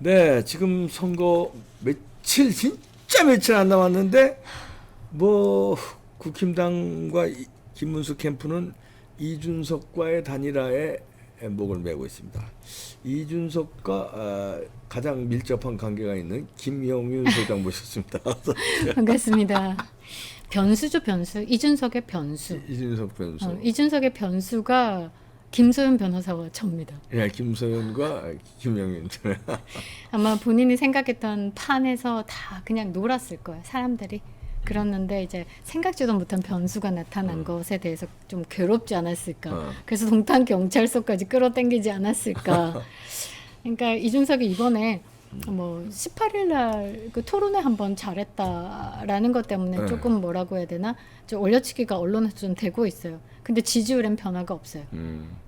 네, 지금 선거 며칠 진짜 며칠 안 남았는데 뭐 국힘당과 김문수 캠프는 이준석과의 단일화에 목을 메고 있습니다. 이준석과 가장 밀접한 관계가 있는 김영윤 소장 모셨습니다. 반갑습니다. 변수죠, 변수. 이준석의 변수. 이준석 변수. 이준석의 변수가 김소연 변호사와 접니다. 예, 김소연과 김영윤. 아마 본인이 생각했던 판에서 다 그냥 놀았을 거예요, 사람들이. 그랬는데 이제 생각지도 못한 변수가 나타난 것에 대해서 좀 괴롭지 않았을까. 그래서 동탄 경찰서까지 끌어당기지 않았을까. 그러니까 이준석이 이번에 뭐 18일 날 그 토론회 한번 잘했다라는 것 때문에 조금 뭐라고 해야 되나 좀 올려치기가 언론에서 좀 되고 있어요. 근데 지지율엔 변화가 없어요.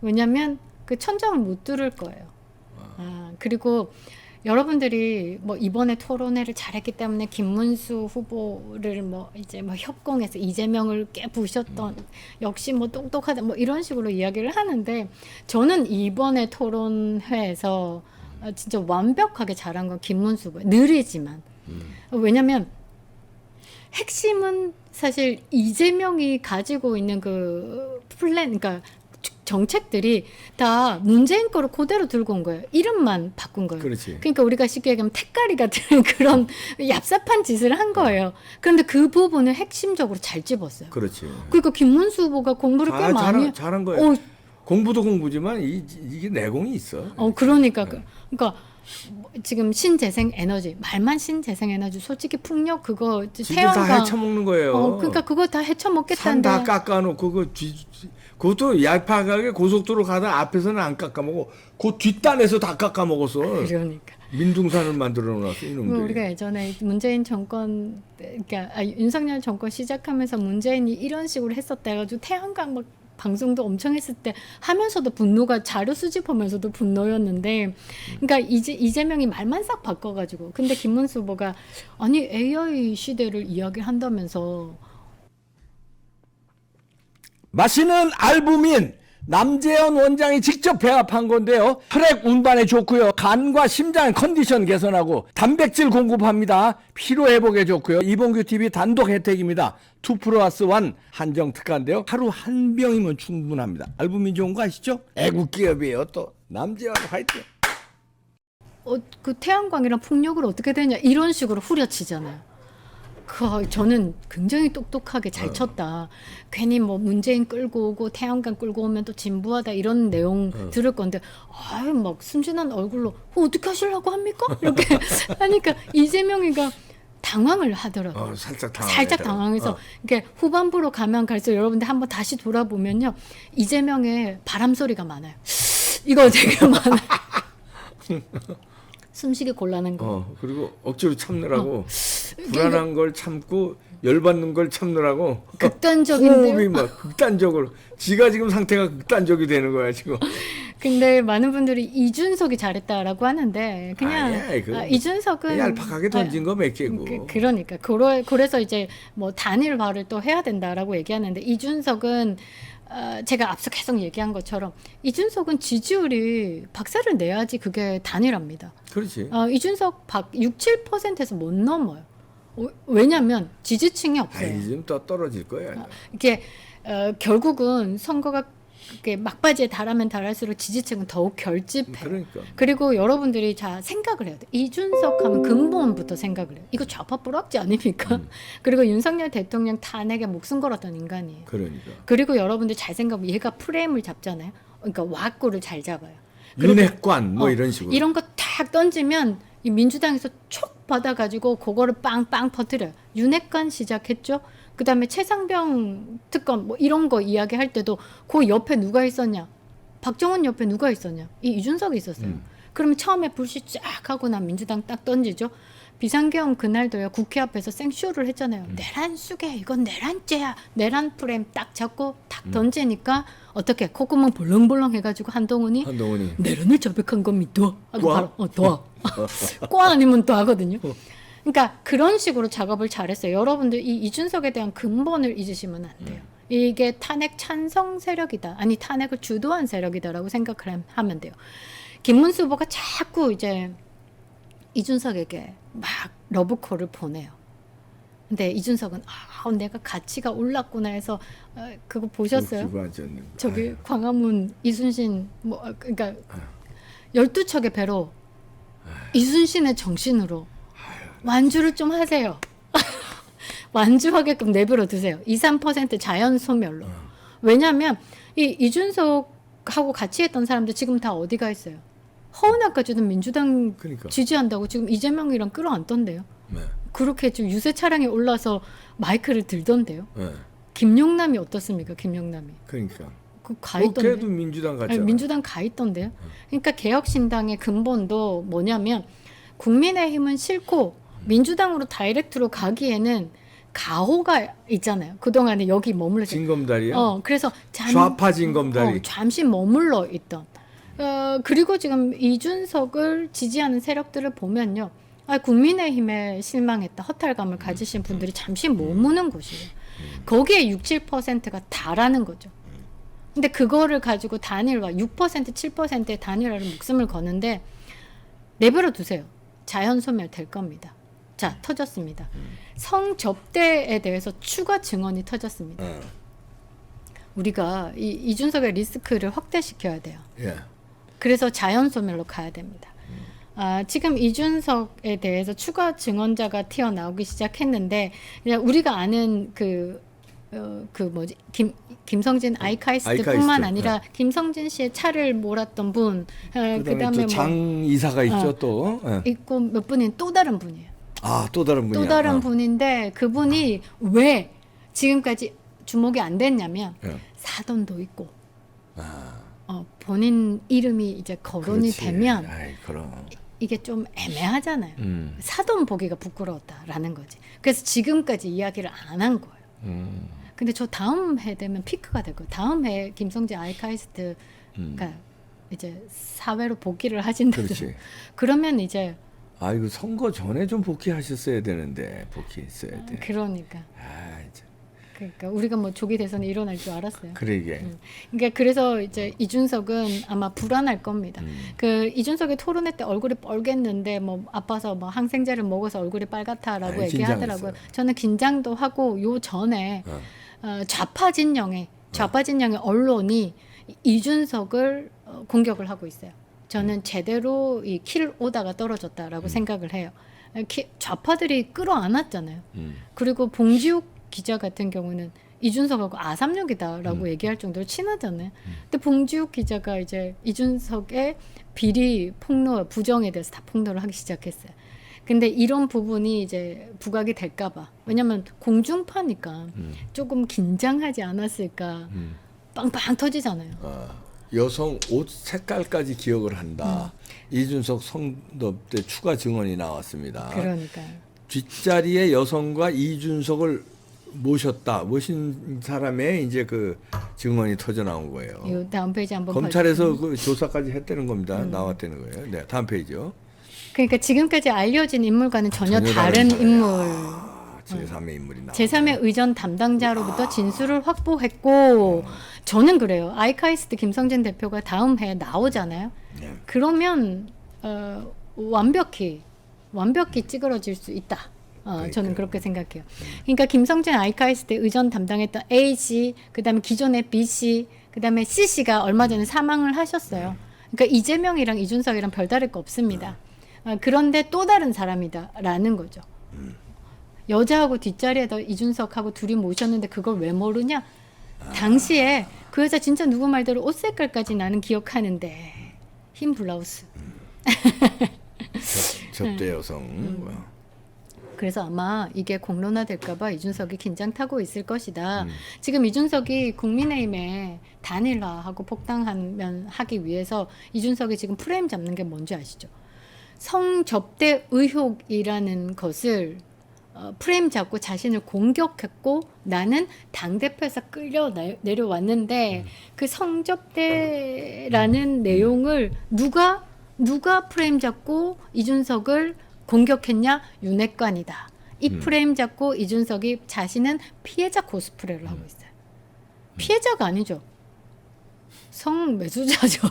왜냐하면 그 천장을 못 뚫을 거예요. 그리고 여러분들이 뭐 이번에 토론회를 잘했기 때문에 김문수 후보를 뭐 이제 뭐 협공해서 이재명을 깨부셨던 역시 뭐 똑똑하다 뭐 이런 식으로 이야기를 하는데 저는 이번에 토론회에서 진짜 완벽하게 잘한 건 김문수 후보. 느리지만 왜냐면 핵심은 사실 이재명이 가지고 있는 그 플랜, 그러니까 정책들이 다 문재인 거를 그대로 들고 온 거예요. 이름만 바꾼 거예요. 그렇지. 그러니까 우리가 쉽게 얘기하면 택가리 같은 그런 얍삽한 짓을 한 거예요. 그런데 그 부분을 핵심적으로 잘 집었어요. 그렇지. 그러니까 김문수 후보가 공부를 꽤 많이 잘한 거예요. 공부도 공부지만 이게 내공이 있어. 그러니까 그러니까 지금 신재생 에너지 말만 신재생 에너지 솔직히 풍력 그거 지들 다 헤쳐먹는 거예요. 그러니까 그거 다 헤쳐먹겠다는데 산 다 깎아놓고 그것도 얄팍하게 고속도로 가다 앞에서는 안 깎아먹어. 그 뒷단에서 다 깎아먹었어. 그러니까 민둥산을 만들어놨어 이놈들이. 우리가 예전에 문재인 정권 그러니까 윤석열 정권 시작하면서 문재인이 이런 식으로 했었다 해가지고 태양광 막 방송도 엄청 했을 때 하면서도 분노가 자료 수집하면서도 분노였는데 그러니까 이재명이 말만 싹 바꿔가지고 근데 김문수 후보가 아니 AI 시대를 이야기한다면서 마시는 알부민 남재현 원장이 직접 배합한 건데요. 혈액 운반에 좋고요. 간과 심장 컨디션 개선하고 단백질 공급합니다. 피로 회복에 좋고요. 이봉규 TV 단독 혜택입니다. 2+1 한정 특가인데요. 하루 한 병이면 충분합니다. 알부민 좋은 거 아시죠? 애국 기업이에요. 또 남재현 화이팅. 그 태양광이랑 풍력을 어떻게 되냐 이런 식으로 후려치잖아요. 저는 굉장히 똑똑하게 잘 쳤다. 괜히 뭐 문재인 끌고 오고 태양광 끌고 오면 또 진부하다 이런 내용 들을 건데 아유 막 순진한 얼굴로 어떻게 하시려고 합니까? 이렇게 하니까 이재명이가 당황을 하더라고요. 살짝 당황해서 이렇게 후반부로 가면 갈수록 여러분들 한번 다시 돌아보면요. 이재명의 바람 소리가 많아요. 이거 되게 많아요. 숨쉬기 곤란한 거. 그리고 억지로 참느라고 불안한 걸 참고 열받는 걸 참느라고 극단적인데요. 호흡이 막 극단적으로 지가 지금 상태가 극단적이 되는 거야 지금. 근데 많은 분들이 이준석이 잘했다라고 하는데 그냥 이준석은 얄팍하게 던진 거 몇 개고. 그러니까 그래서 이제 뭐 단일화를 또 해야 된다라고 얘기하는데 이준석은 제가 앞서 계속 얘기한 것처럼 이준석은 지지율이 박살을 내야지 그게 단일화입니다. 그렇지. 이준석 6, 7%에서 못 넘어요. 왜냐하면 지지층이 없어요. 좀 더 떨어질 거야. 이게 결국은 선거가 이렇게 막바지에 달하면 달할수록 지지층은 더욱 결집해요. 그러니까. 그리고 여러분들이 자 생각을 해야 돼. 이준석 하면 근본부터 생각을 해요. 이거 좌파 뿌락지 아닙니까? 그리고 윤석열 대통령 탄핵에 목숨 걸었던 인간이에요. 그러니까. 그리고 여러분들 잘 생각하면 얘가 프레임을 잡잖아요. 그러니까 와꾸를 잘 잡아요. 윤핵관 뭐 이런 식으로. 이런 거 탁 던지면 이 민주당에서 촉 받아가지고 그거를 빵빵 퍼뜨려요. 윤핵관 시작했죠. 그 다음에 최상병 특검 뭐 이런 거 이야기할 때도 그 옆에 누가 있었냐? 박정원 옆에 누가 있었냐? 이준석이 있었어요. 그러면 처음에 불씨 쫙 하고 난 민주당 딱 던지죠. 비상계엄 그날도요. 국회 앞에서 생쇼를 했잖아요. 내란 쑥에 이건 내란죄야. 내란 프레임 딱 잡고 딱 던지니까 어떻게 콧구멍 볼렁볼렁 해가지고 한동훈이 내란을 자백한 겁니다. 하고 바로 더. 과 아니면 또 하거든요. 그러니까 그런 식으로 작업을 잘했어요. 여러분들 이 이준석에 대한 근본을 잊으시면 안 돼요. 이게 탄핵 찬성 세력이다. 아니 탄핵을 주도한 세력이다라고 생각을 하면 돼요. 김문수 후보가 자꾸 이제 이준석에게 막 러브콜을 보내요. 근데 이준석은 내가 가치가 올랐구나 해서 그거 보셨어요? 저기 광화문 이순신 그러니까 12척의 배로 이순신의 정신으로 완주를 좀 하세요. 완주하게끔 내버려 두세요. 2, 3% 자연 소멸로. 왜냐하면 이준석하고 같이 했던 사람들 지금 다 어디가 있어요? 허은아까지도 민주당 그러니까. 지지한다고 지금 이재명이랑 끌어안던데요. 네. 그렇게 지금 유세 차량에 올라서 마이크를 들던데요. 네. 김용남이 어떻습니까? 김용남이. 그러니까. 그 가있던데. 걔도 민주당 같잖아. 아니, 민주당 가있던데요. 그러니까 개혁신당의 근본도 뭐냐면 국민의힘은 싫고 민주당으로 다이렉트로 가기에는 가호가 있잖아요. 그동안에 여기 머물러 징검다리야? 그래서 좌파 징검다리. 잠시 머물러 있던. 그리고 지금 이준석을 지지하는 세력들을 보면요. 국민의힘에 실망했다. 허탈감을 가지신 분들이 잠시 머무는 곳이에요. 거기에 6, 7%가 다라는 거죠. 근데 그거를 가지고 단일화 6%, 7%의 단일화를 목숨을 거는데 내버려 두세요. 자연 소멸 될 겁니다. 자, 터졌습니다. 성접대에 대해서 추가 증언이 터졌습니다. 우리가 이준석의 리스크를 확대시켜야 돼요. 예. 그래서 자연 소멸로 가야 됩니다. 지금 이준석에 대해서 추가 증언자가 튀어나오기 시작했는데 그냥 우리가 아는 김성진 아이카이스트뿐만 아니라 김성진 씨의 차를 몰았던 분, 그다음에 장 이사가 있죠 또. 있고 몇 분인 또 다른 분이에요. 또 다른 분이야. 또 다른 분인데 그분이 왜 지금까지 주목이 안 됐냐면 사돈도 있고 본인 이름이 이제 거론이 그렇지. 되면 그럼. 이게 좀 애매하잖아요. 사돈 보기가 부끄러웠다라는 거지. 그래서 지금까지 이야기를 안 한 거예요. 근데 저 다음 해 되면 피크가 될 거예요. 다음 해 김성진 아이카이스트가 이제 사회로 복귀를 하신다죠. 그러면 이제 이거 선거 전에 좀 복귀하셨어야 되는데 복귀했어야 돼. 그러니까. 그러니까 우리가 뭐 조기 대선이 일어날 줄 알았어요. 그러게. 그러니까 그래서 이제 이준석은 아마 불안할 겁니다. 이준석의 토론회 때 얼굴이 뻘겠는데 뭐 아파서 뭐 항생제를 먹어서 얼굴이 빨갛다라고 얘기하더라고요. 저는 긴장도 하고 요 전에 좌파 진영의 언론이 이준석을 공격을 하고 있어요. 저는 제대로 이 킬 오다가 떨어졌다라고 생각을 해요. 좌파들이 끌어안았잖아요. 그리고 봉지욱 기자 같은 경우는 이준석하고 아삼육이다라고 얘기할 정도로 친하잖아요. 근데 봉지욱 기자가 이제 이준석의 비리 폭로, 부정에 대해서 다 폭로를 하기 시작했어요. 근데 이런 부분이 이제 부각이 될까봐. 왜냐면 공중파니까 조금 긴장하지 않았을까. 빵빵 터지잖아요. 여성 옷 색깔까지 기억을 한다. 이준석 성접대 때 추가 증언이 나왔습니다. 그러니까요. 뒷자리에 여성과 이준석을 모신 사람의 이제 그 증언이 터져 나온 거예요. 이 다음 페이지 한번 검찰에서 그 조사까지 했다는 겁니다. 나왔다는 거예요. 네, 다음 페이지요. 그러니까 지금까지 알려진 인물과는 전혀 다른 인물. 제3의 인물이 나와. 제3의 의전 담당자로부터 진술을 확보했고 저는 그래요. 아이카이스트 김성진 대표가 다음 해에 나오잖아요. 그러면 완벽히 찌그러질 수 있다. 저는 그렇게 생각해요. 그러니까 김성진 아이카이스트 의전 담당했던 A씨, 그다음에 기존의 B씨, 그다음에 C씨가 얼마 전에 사망을 하셨어요. 그러니까 이재명이랑 이준석이랑 별다를 거 없습니다. 그런데 또 다른 사람이다라는 거죠. 여자하고 뒷자리에다 이준석하고 둘이 모셨는데 그걸 왜 모르냐? 당시에 그 여자 진짜 누구 말대로 옷 색깔까지 나는 기억하는데 흰 블라우스. 접대 여성. 그래서 아마 이게 공론화될까봐 이준석이 긴장 타고 있을 것이다. 지금 이준석이 국민의힘에 단일화하고 폭당하기 위해서 이준석이 지금 프레임 잡는 게 뭔지 아시죠? 성접대 의혹이라는 것을 프레임 잡고 자신을 공격했고 나는 당대표에서 끌려 내려왔는데 그 성접대라는 내용을 누가 프레임 잡고 이준석을 공격했냐? 윤핵관이다. 이 프레임 잡고 이준석이 자신은 피해자 코스프레를 하고 있어요. 피해자가 아니죠. 성매수자죠.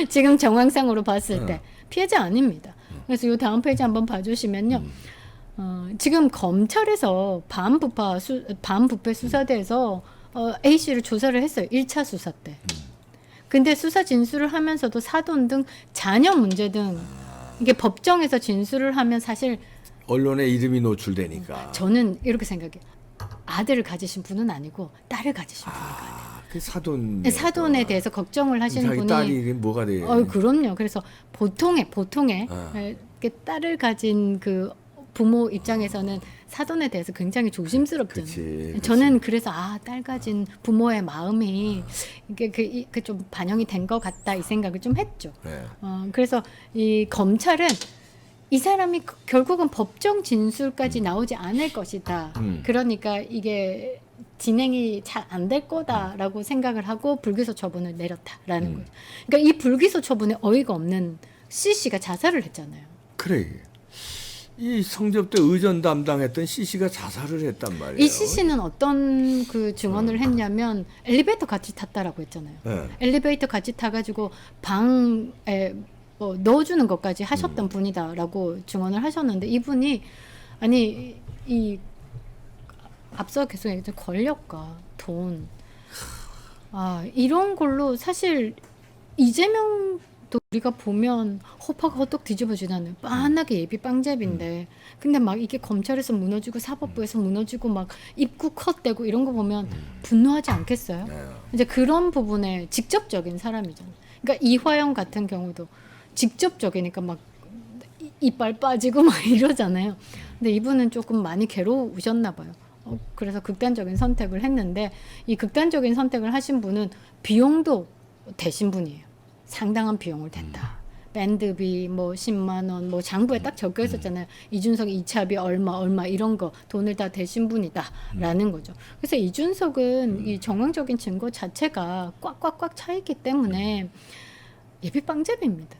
지금 정황상으로 봤을 때 피해자 아닙니다. 그래서 이 다음 페이지 한번 봐주시면요. 지금 검찰에서 반부패 수사대에서 A 씨를 조사를 했어요. 1차 수사 때. 근데 수사 진술을 하면서도 사돈 등 자녀 문제 등 이게 법정에서 진술을 하면 사실 언론에 이름이 노출되니까. 저는 이렇게 생각해요. 아들을 가지신 분은 아니고 딸을 가지신 분인 것 같아요. 그 사돈. 사돈에 대해서 걱정을 하시는 자기 분이 딸이 뭐가 돼? 그럼요. 그래서 보통의 이렇게 딸을 가진 그 부모 입장에서는 사돈에 대해서 굉장히 조심스럽잖아요. 그치. 저는 그래서 딸 가진 부모의 마음이 이게 좀 반영이 된 것 같다 이 생각을 좀 했죠. 네. 그래서 이 검찰은 이 사람이 결국은 법정 진술까지 나오지 않을 것이다. 그러니까 이게 진행이 잘 안 될 거다라고 생각을 하고 불기소 처분을 내렸다라는 거죠. 그러니까 이 불기소 처분에 어이가 없는 C 씨가 자살을 했잖아요. 그래. 이 성접대 의전 담당했던 C 씨가 자살을 했단 말이에요. 이 C 씨는 어떤 그 증언을 했냐면 엘리베이터 같이 탔다라고 했잖아요. 네. 엘리베이터 같이 타가지고 방에 넣어주는 것까지 하셨던 분이다라고 증언을 하셨는데 이분이 아니 이 앞서 계속 얘기했던 권력과 돈 이런 걸로 사실 이재명도 우리가 보면 허파가 헛떡 뒤집어지잖아요. 빤하게 예비 빵잡인데 근데 막 이게 검찰에서 무너지고 사법부에서 무너지고 막 입구 컷되고 이런 거 보면 분노하지 않겠어요? 네. 이제 그런 부분에 직접적인 사람이잖아요. 그러니까 이화영 같은 경우도 직접적이니까 막 이빨 빠지고 막 이러잖아요. 근데 이분은 조금 많이 괴로우셨나 봐요. 그래서 극단적인 선택을 했는데 이 극단적인 선택을 하신 분은 비용도 대신 분이에요. 상당한 비용을 댔다. 밴드비 뭐 10만 원, 뭐 장부에 딱 적혀 있었잖아요. 이준석이 2차비 얼마 이런 거 돈을 다 대신 분이다라는 거죠. 그래서 이준석은 이 정황적인 증거 자체가 꽉꽉꽉 차 있기 때문에 예비빵잡입니다.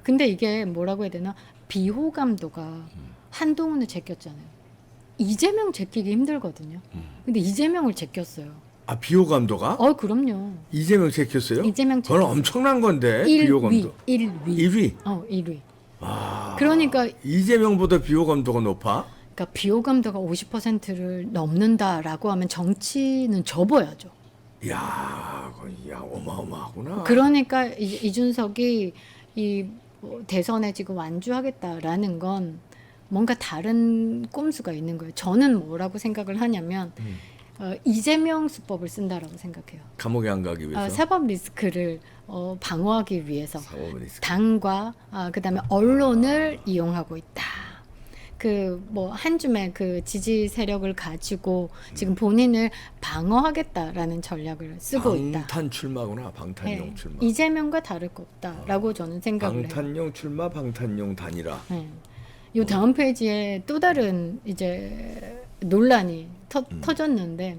근데 이게 뭐라고 해야 되나? 비호감도가 한동훈을 제꼈잖아요. 이재명 제끼기 힘들거든요. 근데 이재명을 제꼈어요. 비호감도가? 그럼요. 이재명 제꼈어요? 이재명 그건 제꼈어요. 엄청난 건데. 비호감도. 1위. 1위. 1위. 그러니까 이재명보다 비호감도가 높아? 그러니까 비호감도가 50%를 넘는다라고 하면 정치는 접어야죠. 야, 어마어마하구나. 그러니까 이준석이 뭐 대선에 지금 완주하겠다라는 건 뭔가 다른 꼼수가 있는 거예요. 저는 뭐라고 생각을 하냐면 이재명 수법을 쓴다라고 생각해요. 감옥에 안 가기 위해서. 사법 리스크를 방어하기 위해서 사법 리스크. 당과 그다음에 언론을 이용하고 있다. 그 뭐 한 줌의 그 지지 세력을 가지고 지금 본인을 방어하겠다라는 전략을 쓰고 있다. 방탄 출마구나. 방탄용 출마. 이재명과 다를 것 없다라고 저는 생각을 해요. 방탄용 출마, 방탄용 단일화. 이 다음 페이지에 또 다른 이제 논란이 터졌는데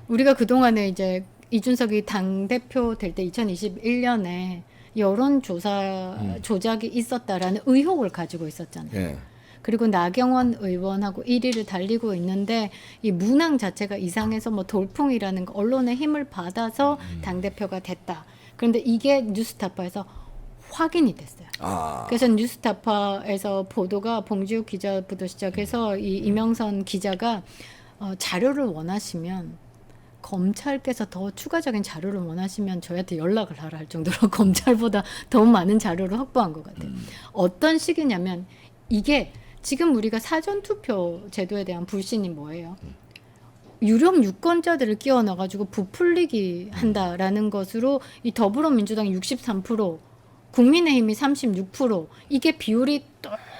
우리가 그동안에 이제 이준석이 당대표 될 때 2021년에 여론조사 조작이 있었다라는 의혹을 가지고 있었잖아요. 예. 그리고 나경원 의원하고 1위를 달리고 있는데 이 문항 자체가 이상해서 뭐 돌풍이라는 거, 언론의 힘을 받아서 당대표가 됐다. 그런데 이게 뉴스타파에서 확인이 됐어요. 그래서 뉴스타파에서 보도가 봉지욱 기자부터 시작해서 이 이명선 기자가 자료를 원하시면 검찰께서 더 추가적인 자료를 원하시면 저희한테 연락을 하라 할 정도로 검찰보다 더 많은 자료를 확보한 것 같아요. 어떤 식이냐면 이게 지금 우리가 사전투표 제도에 대한 불신이 뭐예요? 유력 유권자들을 끼워 넣어가지고 부풀리기 한다라는 것으로 이 더불어민주당이 63%, 국민의힘이 36%, 이게 비율이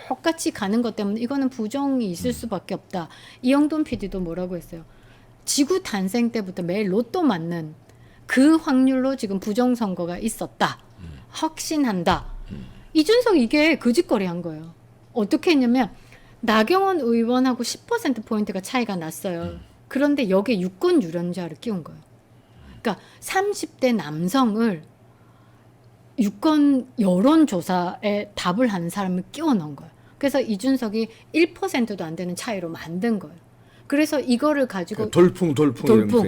똑같이 가는 것 때문에 이거는 부정이 있을 수밖에 없다. 이영돈 PD도 뭐라고 했어요? 지구 탄생 때부터 매일 로또 맞는 그 확률로 지금 부정선거가 있었다. 확신한다. 이준석 이게 거짓거리 한 거예요. 어떻게 했냐면 나경원 의원하고 10%포인트가 차이가 났어요. 그런데 여기에 유권 유권자를 끼운 거예요. 그러니까 30대 남성을 유권 여론조사에 답을 하는 사람을 끼워 넣은 거예요. 그래서 이준석이 1%도 안 되는 차이로 만든 거예요. 그래서 이거를 가지고 돌풍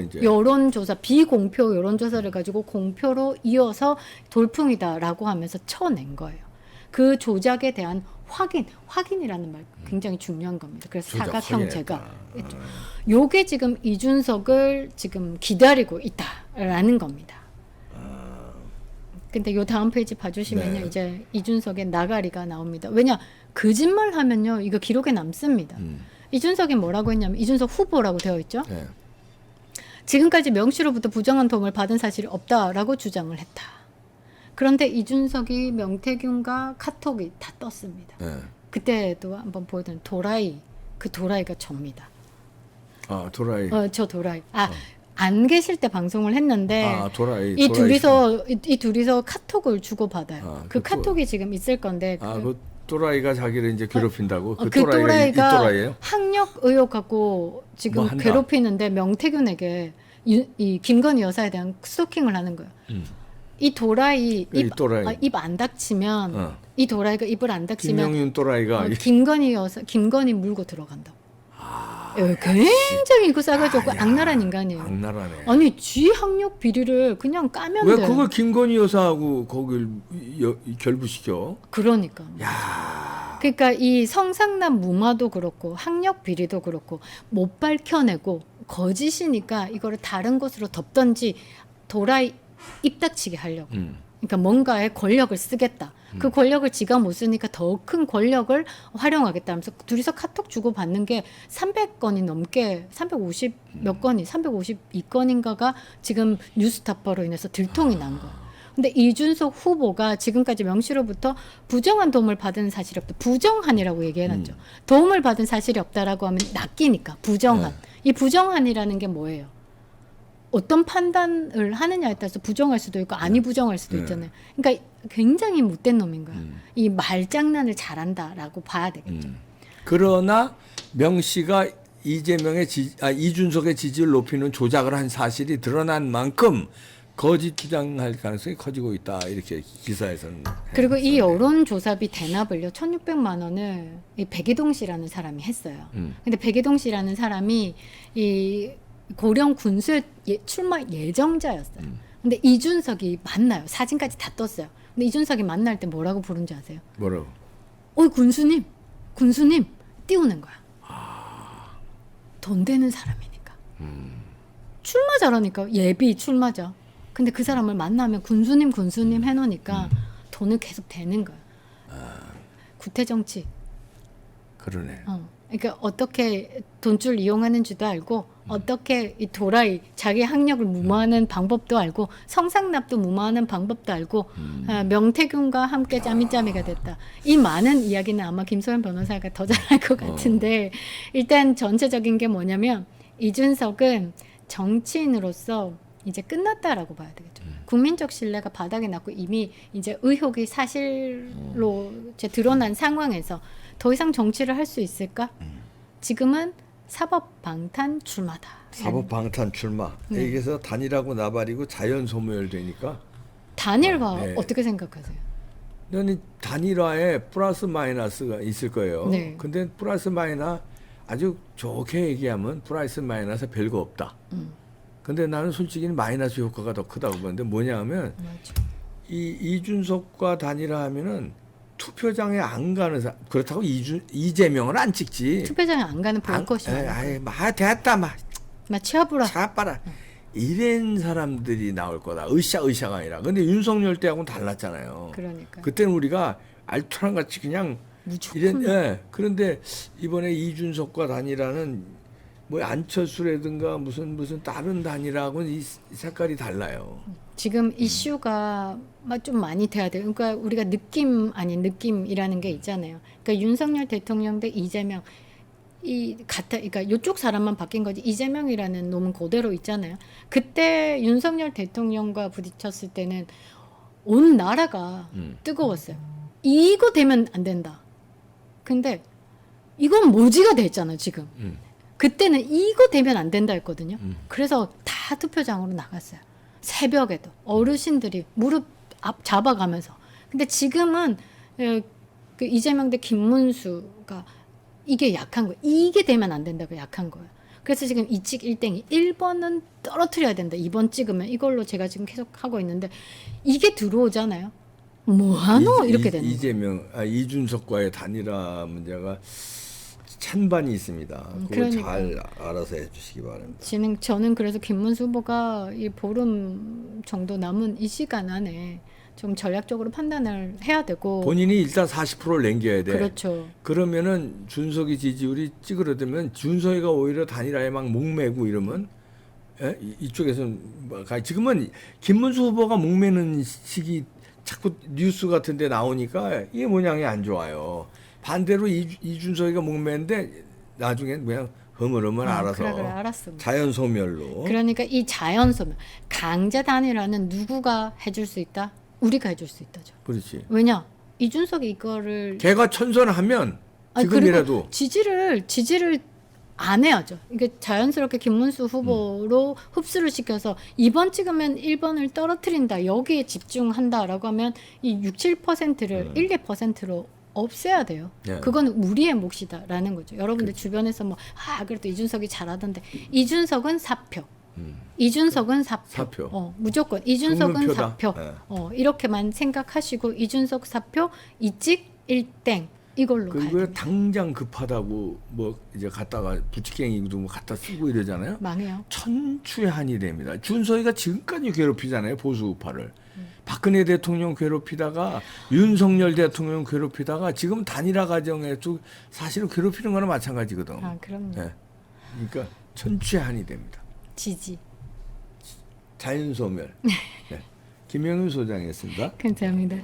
이제. 여론조사 비공표 여론조사를 가지고 공표로 이어서 돌풍이다라고 하면서 쳐낸 거예요. 그 조작에 대한 확인이라는 말 굉장히 중요한 겁니다. 그래서 조작 사각형제가 확인했다. 요게 지금 이준석을 지금 기다리고 있다라는 겁니다. 근데 요 다음 페이지 봐주시면요. 네. 이제 이준석의 나가리가 나옵니다. 왜냐? 거짓말 하면요. 이거 기록에 남습니다. 이준석이 뭐라고 했냐면 이준석 후보라고 되어 있죠. 네. 지금까지 명시로부터 부정한 도움을 받은 사실이 없다라고 주장을 했다. 그런데 이준석이 명태균과 카톡이 다 떴습니다. 네. 그때도 한번 보여드린 도라이, 그 도라이가 접니다. 아 도라이. 저 도라이. 안 계실 때 방송을 했는데 아 도라이. 이 도라이. 둘이서 카톡을 주고 받아요. 아, 그 그 카톡이 지금 있을 건데 그 또라이가 자기를 이제 괴롭힌다고? 그 또라이가 이 또라이예요? 학력 의혹 갖고 지금 뭐 한다. 괴롭히는데 명태균에게 이 김건희 여사에 대한 스토킹을 하는 거예요. 이 도라이 이 또라이. 입 안 닥치면 이 도라이가 입을 안 닥치면 김명윤 또라이가 김건희 물고 들어간다고. 굉장히 그 싸가지 없고 악랄한 인간이에요. 악랄하네. 아니 쥐 학력 비리를 그냥 까면 왜 돼. 그걸 김건희 여사하고 거길 결부시켜? 그러니까. 야. 그러니까 이 성상남 무마도 그렇고 학력 비리도 그렇고 못 밝혀내고 거짓이니까 이거를 다른 것으로 덮던지 도라이 입 닥치게 하려고. 그러니까 뭔가의 권력을 쓰겠다. 그 권력을 지가 못 쓰니까 더 큰 권력을 활용하겠다 하면서 둘이서 카톡 주고 받는 게 300건이 넘게 350 몇 건이 352건인가가 지금 뉴스타파로 인해서 들통이 난 거예요. 근데 이준석 후보가 지금까지 명시로부터 부정한 도움을 받은 사실이 없다. 부정한이라고 얘기해놨죠. 도움을 받은 사실이 없다라고 하면 낚이니까 부정한. 이 부정한이라는 게 뭐예요? 어떤 판단을 하느냐에 따라서 부정할 수도 있고 아니 부정할 수도 있잖아요. 그러니까 굉장히 못된 놈인 거야. 이 말장난을 잘한다라고 봐야 되겠죠. 그러나 명 씨가 이준석의 지지를 높이는 조작을 한 사실이 드러난 만큼 거짓 주장할 가능성이 커지고 있다. 이렇게 기사에서는. 그리고 이 여론조사비 대납을요. 1,600만 원을 이 백이동 씨라는 사람이 했어요. 근데 백이동 씨라는 사람이 이 고령 군수에 출마 예정자였어요. 근데 이준석이 만나요. 사진까지 다 떴어요. 근데 이준석이 만날 때 뭐라고 부른지 아세요? 뭐라고? 어이 군수님 띄우는 거야. 돈 되는 사람이니까. 출마 잘하니까 예비 출마자. 근데 그 사람을 만나면 군수님 해놓으니까 돈을 계속 대는 거야. 구태정치. 그러네. 그러니까 어떻게 돈줄 이용하는지도 알고 어떻게 이 도라이 자기 학력을 무마하는 방법도 알고 성상납도 무마하는 방법도 알고 명태균과 함께 짜미짜미가 됐다. 이 많은 이야기는 아마 김소연 변호사가 더 잘할 것 같은데 일단 전체적인 게 뭐냐면 이준석은 정치인으로서 이제 끝났다라고 봐야 되겠죠. 국민적 신뢰가 바닥에 났고 이미 이제 의혹이 사실로 이제 드러난 상황에서 더 이상 정치를 할 수 있을까? 지금은 사법 방탄 출마다. 사법 방탄 출마. 여기서 단일하고 나발이고 자연 소멸되니까. 단일화 네. 어떻게 생각하세요? 너는 단일화에 플러스 마이너스가 있을 거예요. 네. 근데 플러스 마이너스 아주 좋게 얘기하면 플러스 마이너스 별거 없다. 근데 나는 솔직히 마이너스 효과가 더 크다고 보는데 뭐냐 하면 맞아. 이준석과 단일화하면은 투표장에 안 가는 사람 그렇다고 이재명을 안 찍지. 투표장에 안 가는 볼 것이 아이 됐다 막 치아부라. 차빠라 이런 사람들이 나올 거다. 으쌰가 아니라. 근데 윤석열 때하고는 달랐잖아요. 그러니까. 그때는 우리가 알토란 같이 그냥 무조건. 그런데 이번에 이준석과 단일화는 뭐 안철수라든가 무슨 다른 단일화하고는 이 색깔이 달라요. 지금 이슈가 좀 많이 돼야 돼요. 그러니까 우리가 느낌 아닌 느낌이라는 게 있잖아요. 그러니까 윤석열 대통령 대 이재명 그러니까 이쪽 사람만 바뀐 거지 이재명이라는 놈은 그대로 있잖아요. 그때 윤석열 대통령과 부딪혔을 때는 온 나라가 뜨거웠어요. 이거 되면 안 된다. 근데 이건 모지가 됐잖아요, 지금. 그때는 이거 되면 안 된다 했거든요. 그래서 다 투표장으로 나갔어요. 새벽에도 어르신들이 무릎 앞 잡아가면서. 근데 지금은 그 이재명 대 김문수가 이게 약한 거예요. 이게 되면 안 된다고 약한 거예요. 그래서 지금 이찍 1땡이 1번은 떨어뜨려야 된다. 2번 찍으면 이걸로 제가 지금 계속 하고 있는데 이게 들어오잖아요. 뭐하노 이렇게 되는 거예요. 이준석과의 단일화 문제가 찬반이 있습니다. 그걸 그러니까요. 잘 알아서 해주시기 바랍니다. 저는 그래서 김문수 후보가 이 보름 정도 남은 이 시간 안에 좀 전략적으로 판단을 해야 되고 본인이 일단 40%를 남겨야 돼. 그렇죠. 그러면은 준석이 지지율이 찌그러들면 준석이가 오히려 단일화에 막 목매고 이러면 이쪽에서는 지금은 김문수 후보가 목매는 시기 자꾸 뉴스 같은데 나오니까 이게 모양이 안 좋아요. 반대로 이준석이가 목매는데 나중엔 그냥 흐물흐물 알아서 그래, 알았어. 자연 소멸로. 그러니까 이 자연 소멸, 강제 단일화는 누구가 해줄 수 있다? 우리가 해줄 수 있다죠. 그렇지. 왜냐? 이준석이 이거를 걔가 천선하면 지금이라도 그리고 지지를 안 해야죠. 이게 자연스럽게 김문수 후보로 흡수를 시켜서 2번 찍으면 1번을 떨어뜨린다. 여기에 집중한다라고 하면 이 6, 7%를 1, 2%로 없애야 돼요. 네. 그건 우리의 몫이다라는 거죠. 여러분들 주변에서 그래도 이준석이 잘하던데 이준석은 4표. 이준석은 4표. 무조건 이준석은 국민표다. 4표. 네. 이렇게만 생각하시고 이준석 4표, 이찍 1땡 이걸로 가야 그리고 됩니다. 당장 급하다고 뭐 이제 갖다가 부치갱이도 뭐 갖다 쓰고 이러잖아요. 망해요. 천추의 한이 됩니다. 준석이가 지금까지 괴롭히잖아요. 보수 우파를. 박근혜 대통령 괴롭히다가 윤석열 대통령 괴롭히다가 지금 단일화 과정에도 사실은 괴롭히는 거나 마찬가지거든. 그럼요. 네. 그러니까 천추의 한이 됩니다. 지지. 자연소멸. 네. 김영윤 소장이었습니다. 감사합니다.